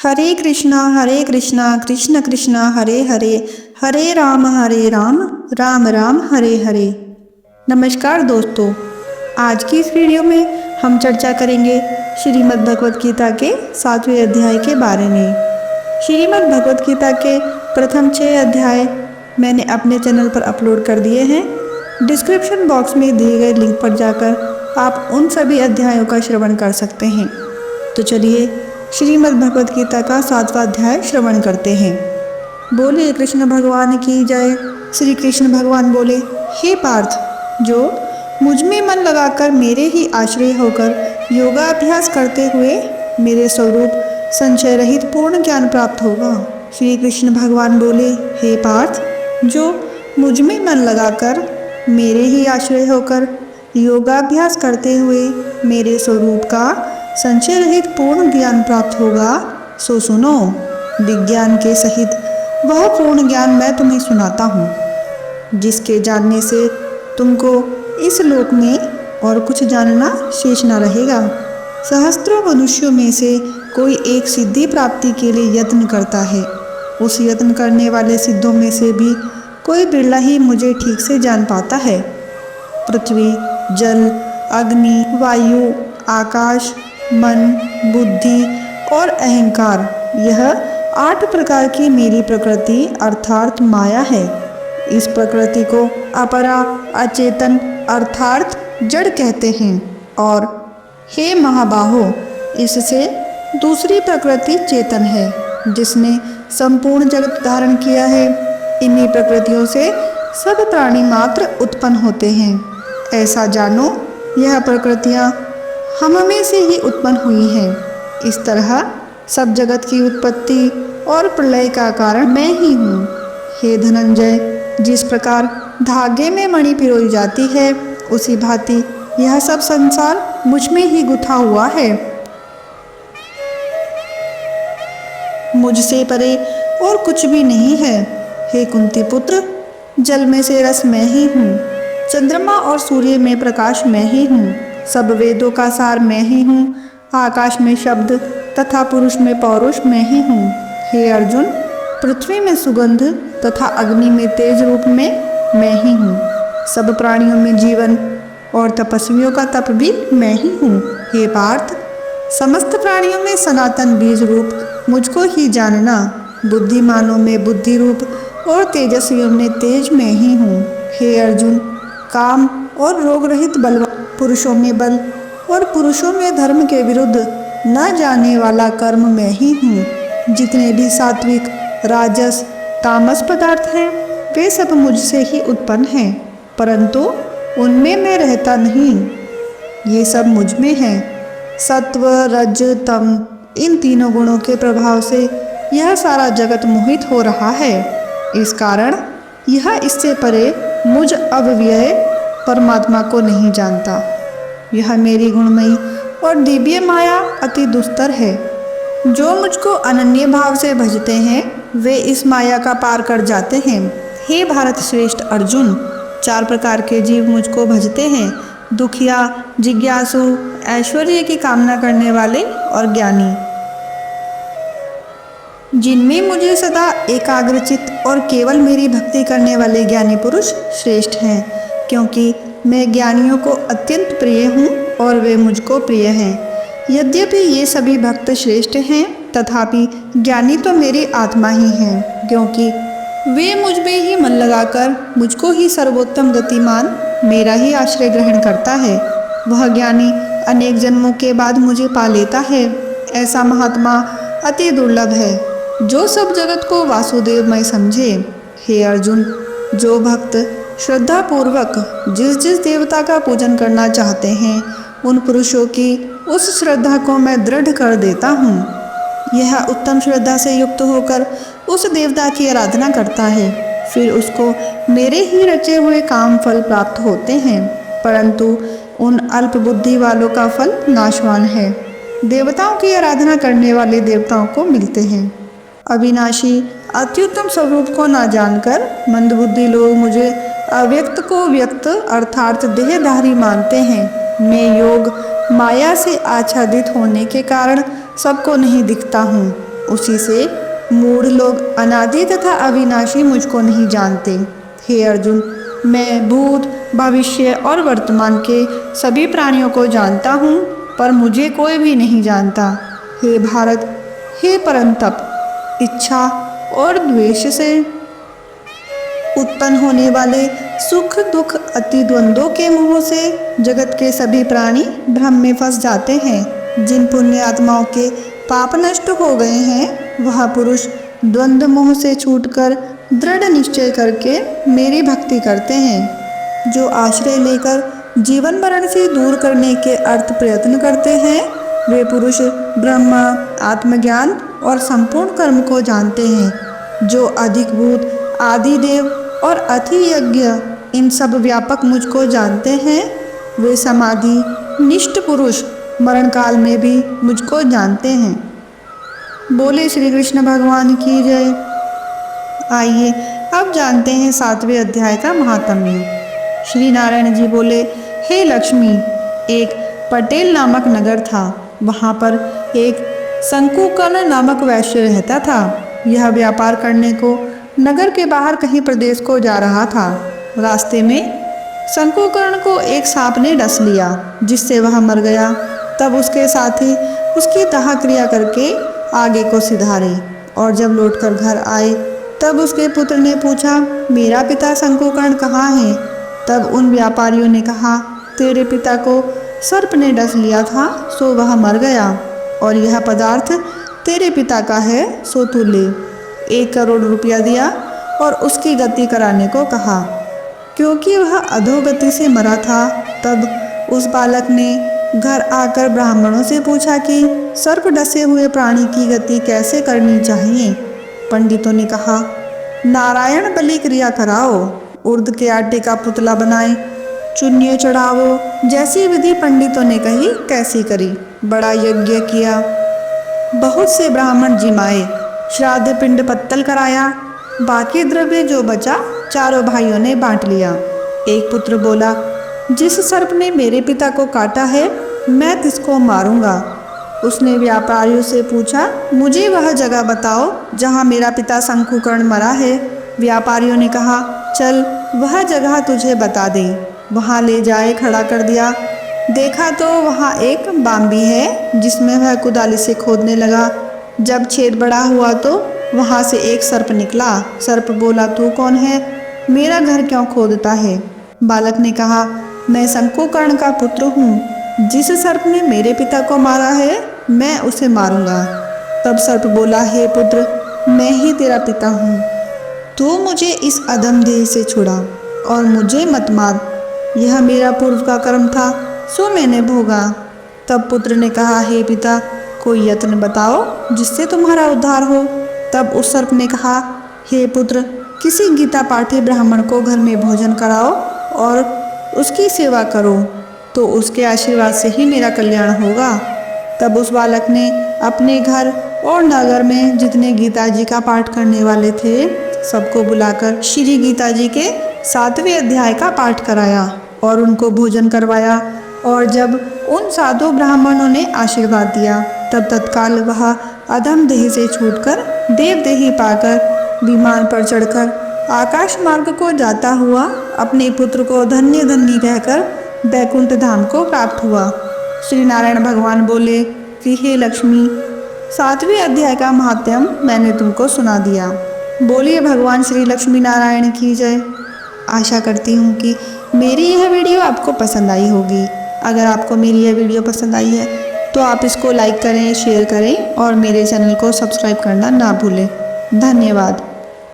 हरे कृष्णा कृष्ण कृष्ण हरे हरे, हरे राम राम राम हरे हरे। नमस्कार दोस्तों, आज की इस वीडियो में हम चर्चा करेंगे श्रीमद् भगवत गीता के 7वें अध्याय के बारे में। श्रीमद् भगवत गीता के प्रथम 6 अध्याय मैंने अपने चैनल पर अपलोड कर दिए हैं। डिस्क्रिप्शन बॉक्स में दिए गए लिंक पर जाकर आप उन सभी अध्यायों का श्रवण कर सकते हैं। तो चलिए श्रीमद् भगवत गीता का 7वां अध्याय श्रवण करते हैं। बोले कृष्ण भगवान की जय। श्री कृष्ण भगवान बोले, हे पार्थ, जो मुझ में मन लगाकर मेरे ही आश्रय होकर योगाभ्यास करते हुए मेरे स्वरूप संशय रहित पूर्ण ज्ञान प्राप्त होगा। श्री कृष्ण भगवान बोले, हे पार्थ, जो मुझ में मन लगाकर मेरे ही आश्रय होकर योगाभ्यास करते हुए मेरे स्वरूप का संशय रहित पूर्ण ज्ञान प्राप्त होगा, सो सुनो। विज्ञान के सहित वह पूर्ण ज्ञान मैं तुम्हें सुनाता हूँ, जिसके जानने से तुमको इस लोक में और कुछ जानना शेष न रहेगा। सहस्त्रों मनुष्यों में से कोई एक सिद्धि प्राप्ति के लिए यत्न करता है। उस यत्न करने वाले सिद्धों में से भी कोई बिरला ही मुझे ठीक से जान पाता है। पृथ्वी, जल, अग्नि, वायु, आकाश, मन, बुद्धि और अहंकार, यह 8 प्रकार की मेरी प्रकृति अर्थात माया है। इस प्रकृति को अपरा, अचेतन अर्थात जड़ कहते हैं। और हे महाबाहो, इससे दूसरी प्रकृति चेतन है, जिसने संपूर्ण जगत धारण किया है। इन्हीं प्रकृतियों से सब प्राणी मात्र उत्पन्न होते हैं। ऐसा जानो, यह प्रकृतियाँ हम में से ही उत्पन्न हुई हैं। इस तरह सब जगत की उत्पत्ति और प्रलय का कारण मैं ही हूँ। हे धनंजय, जिस प्रकार धागे में मणि पिरोई जाती है, उसी भांति यह सब संसार मुझ में ही गुथा हुआ है। मुझसे परे और कुछ भी नहीं है। हे कुंती पुत्र, जल में से रस मैं ही हूँ, चंद्रमा और सूर्य में प्रकाश मैं ही हूँ, सब वेदों का सार मैं ही हूँ, आकाश में शब्द तथा पुरुष में पौरुष मैं ही हूँ। हे अर्जुन, पृथ्वी में सुगंध तथा अग्नि में तेज रूप में मैं ही हूँ, सब प्राणियों में जीवन और तपस्वियों का तप भी मैं ही हूँ। हे पार्थ, समस्त प्राणियों में सनातन बीज रूप मुझको ही जानना, बुद्धिमानों में बुद्धि रूप और तेजस्वियों में तेज मैं ही हूँ। हे अर्जुन, काम और रोग रहित बलवान पुरुषों में बल और पुरुषों में धर्म के विरुद्ध न जाने वाला कर्म मैं ही हूँ। जितने भी सात्विक, राजस, तामस पदार्थ हैं, वे सब मुझसे ही उत्पन्न हैं, परंतु उनमें मैं रहता नहीं। ये सब मुझ में है। सत्व, रज, तम, इन तीनों गुणों के प्रभाव से यह सारा जगत मोहित हो रहा है। इस कारण यह इससे परे मुझ अव्यय परमात्मा को नहीं जानता। यह मेरी गुणमयी और दिव्य माया अति दुस्तर है। जो मुझको अनन्य भाव से भजते हैं, वे इस माया का पार कर जाते हैं। हे भारत श्रेष्ठ अर्जुन, 4 प्रकार के जीव मुझको भजते हैं: दुखिया, जिज्ञासु, ऐश्वर्य की कामना करने वाले और ज्ञानी। जिनमें मुझे सदा एकाग्रचित और केवल मेरी भक्ति करने वाले ज्ञानी पुरुष श्रेष्ठ हैं, क्योंकि मैं ज्ञानियों को अत्यंत प्रिय हूँ और वे मुझको प्रिय हैं। यद्यपि ये सभी भक्त श्रेष्ठ हैं, तथापि ज्ञानी तो मेरी आत्मा ही हैं, क्योंकि वे मुझ में ही मन लगाकर मुझको ही सर्वोत्तम गतिमान मेरा ही आश्रय ग्रहण करता है। वह ज्ञानी अनेक जन्मों के बाद मुझे पा लेता है। ऐसा महात्मा अति दुर्लभ है, जो सब जगत को वासुदेवमय समझे। हे अर्जुन, जो भक्त श्रद्धा पूर्वक जिस जिस देवता का पूजन करना चाहते हैं, उन पुरुषों की उस श्रद्धा को मैं दृढ़ कर देता हूँ। यह उत्तम श्रद्धा से युक्त होकर उस देवता की आराधना करता है, फिर उसको मेरे ही रचे हुए काम फल प्राप्त होते हैं, परंतु उन अल्प बुद्धि वालों का फल नाशवान है। देवताओं की आराधना करने वाले देवताओं को मिलते हैं। अविनाशी अत्युत्तम स्वरूप को ना जानकर मंदबुद्धि लोग मुझे अव्यक्त को व्यक्त अर्थात देहधारी मानते हैं। मैं योग माया से आच्छादित होने के कारण सबको नहीं दिखता हूँ। उसी से मूढ़ लोग अनादि तथा अविनाशी मुझको नहीं जानते। हे अर्जुन, मैं भूत, भविष्य और वर्तमान के सभी प्राणियों को जानता हूँ, पर मुझे कोई भी नहीं जानता। हे भारत, हे परंतप, इच्छा और द्वेष से उत्पन्न होने वाले सुख दुख अति द्वंद्वों के मोह से जगत के सभी प्राणी भ्रम में फंस जाते हैं। जिन पुण्य आत्माओं के पाप नष्ट हो गए हैं, वह पुरुष द्वंद्व मोह से छूटकर दृढ़ निश्चय करके मेरी भक्ति करते हैं। जो आश्रय लेकर जीवन मरण से दूर करने के अर्थ प्रयत्न करते हैं, वे पुरुष ब्रह्म, आत्मज्ञान और संपूर्ण कर्म को जानते हैं। जो अधिक भूत, आदि देव और अति यज्ञ इन सब व्यापक मुझको जानते हैं, वे समाधि निष्ठ पुरुष मरण काल में भी मुझको जानते हैं। बोले श्री कृष्ण भगवान की जय। आइए अब जानते हैं 7वें अध्याय का महात्म्य। श्री नारायण जी बोले, हे लक्ष्मी, एक पटेल नामक नगर था। वहाँ पर एक शंकुकर्ण नामक वैश्य रहता था। यह व्यापार करने को नगर के बाहर कहीं प्रदेश को जा रहा था। रास्ते में शंकुकर्ण को एक सांप ने डस लिया, जिससे वह मर गया। तब उसके साथी उसकी दाह क्रिया करके आगे को सिधारे, और जब लौटकर घर आए तब उसके पुत्र ने पूछा, मेरा पिता शंकुकर्ण कहाँ है? तब उन व्यापारियों ने कहा, तेरे पिता को सर्प ने डस लिया था, सो वह मर गया, और यह पदार्थ तेरे पिता का है, सो तू ले। 1 करोड़ रुपया दिया और उसकी गति कराने को कहा, क्योंकि वह अधोगति से मरा था। तब उस बालक ने घर आकर ब्राह्मणों से पूछा कि सर्प डसे हुए प्राणी की गति कैसे करनी चाहिए। पंडितों ने कहा, नारायण बलि क्रिया कराओ, उर्द के आटे का पुतला बनाए, चुन्नी चढ़ावो। जैसी विधि पंडितों ने कही कैसी करी। बड़ा यज्ञ किया, बहुत से ब्राह्मण जिमाए, श्राद्ध पिंड पत्तल कराया। बाकी द्रव्य जो बचा चारों भाइयों ने बांट लिया। एक पुत्र बोला, जिस सर्प ने मेरे पिता को काटा है, मैं तिसको मारूंगा। उसने व्यापारियों से पूछा, मुझे वह जगह बताओ जहाँ मेरा पिता शंकुकर्ण मरा है। व्यापारियों ने कहा, चल वह जगह तुझे बता दें। वहाँ ले जाए खड़ा कर दिया। देखा तो वहाँ एक बाम्बी है, जिसमें वह कुदाली से खोदने लगा। जब छेद बड़ा हुआ तो वहाँ से एक सर्प निकला। सर्प बोला, तू कौन है? मेरा घर क्यों खोदता है? बालक ने कहा, मैं शंकुकर्ण का पुत्र हूँ। जिस सर्प ने मेरे पिता को मारा है, मैं उसे मारूंगा। तब सर्प बोला, हे पुत्र, मैं ही तेरा पिता हूँ। तू मुझे इस अधम देह से छुड़ा और मुझे मत मार। यह मेरा पूर्व का कर्म था, सो मैंने भोगा। तब पुत्र ने कहा, हे पिता, कोई यत्न बताओ जिससे तुम्हारा उद्धार हो। तब उस सर्प ने कहा, हे पुत्र, किसी गीता पाठी ब्राह्मण को घर में भोजन कराओ और उसकी सेवा करो, तो उसके आशीर्वाद से ही मेरा कल्याण होगा। तब उस बालक ने अपने घर और नगर में जितने गीता जी का पाठ करने वाले थे, सबको बुलाकर श्री गीता जी के 7वें अध्याय का पाठ कराया और उनको भोजन करवाया। और जब उन साधु ब्राह्मणों ने आशीर्वाद दिया, तब तत्काल वह अधम देह से छूटकर देव देही पाकर विमान पर चढ़कर आकाश मार्ग को जाता हुआ अपने पुत्र को धन्य धन्य कहकर बैकुंठ धाम को प्राप्त हुआ। श्री नारायण भगवान बोले कि हे लक्ष्मी, 7वें अध्याय का महात्म्य मैंने तुमको सुना दिया। बोलिए भगवान श्री लक्ष्मी नारायण की जय। आशा करती हूँ कि मेरी यह वीडियो आपको पसंद आई होगी। अगर आपको मेरी यह वीडियो पसंद आई है तो आप इसको लाइक करें, शेयर करें और मेरे चैनल को सब्सक्राइब करना ना भूलें। धन्यवाद।